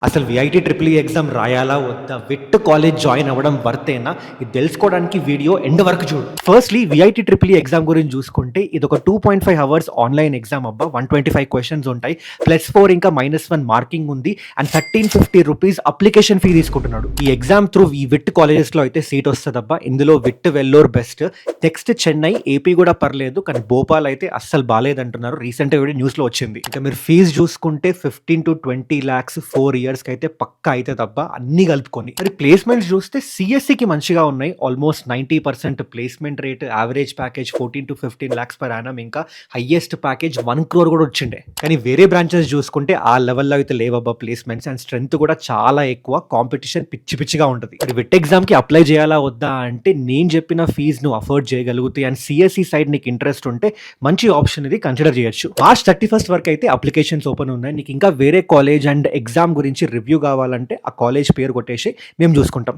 అసలు VIT triple E exam రాయాలా వద్దా? VIT college join అవ్వడం వర్తేనా? ఇది తెలుసుకోవడానికి వీడియో ఎండ్ వరకు చూడు. Firstly VIT triple E exam గురించి చూసుకుంటే ఇదొక 2.5 అవర్స్ ఆన్‌లైన్ ఎగ్జామ్ అబ్బా! 125 క్వెషన్స్ ఉంటాయి. +4 ఇంకా -1 మార్కింగ్ ఉంది. అండ్ ₹1350 అప్లికేషన్ ఫీ తీసుకుంటున్నాడు. ఈ ఎగ్జామ్ త్రూ ఈ విట్ కాలేజెస్‌లో అయితే సీట్ వస్తదబ్బా! ఇందులో VIT, Vellore best. Next Chennai, AP కూడా పర్లేదు. కానీ భోపాల్ అయితే అస్సలు బాలేదంటున్నారు. రీసెంట్‌గా కూడా న్యూస్‌లో వచ్చింది. ఇక మీరు ఫీజు చూసుకుంటే 15-20 లాక్స్ 4 ఇయర్స్‌కి అయితే పక్కా అయితదబ్బా! అన్నీ కలుపుకొని. మరి ప్లేస్‌మెంట్స్ చూస్తే సీఎస్‌సికి మంచిగా ఉన్నాయి. Almost 90% placement rate, average package 14-15 lakhs per annum, ఇంకా హైయెస్ట్ ప్యాకేజ్ 1 క్రోర్ కూడా వచ్చిండే. కానీ వేరే బ్రాంచెస్ చూసుకుంటే ఆ లెవెల్‌లో అయితే లేవబ్బా ప్లేస్‌మెంట్స్. అండ్ స్ట్రెంత్ కూడా చాలా ఎక్కువ. కాంపిటీషన్ పిచ్చి పిచ్చిగా ఉంటది. మరి విట్ ఎగ్జామ్‌కి అప్లై చేయాలా వద్దా అంటే నేను చెప్పిన ఫీజ్ నువ్వు అఫోర్డ్ చేయగలుగుతాయి అండ్ సీఎస్‌సి సైడ్ నీకు ఇంట్రెస్ట్ ఉంటే మంచి ఆప్షన్ ఇది కన్సిడర్ చేయొచ్చు. మార్చ్ 31 వరకు అయితే అప్లికేషన్స్ ఓపెన్ ఉన్నాయి. నీకు ఇంకా వేరే కాలేజ్ అండ్ ఎగ్జామ్ గురించి రివ్యూ కావాలంటే ఆ కాలేజ్ పేరు కొట్టేసి మేము చూసుకుంటాం.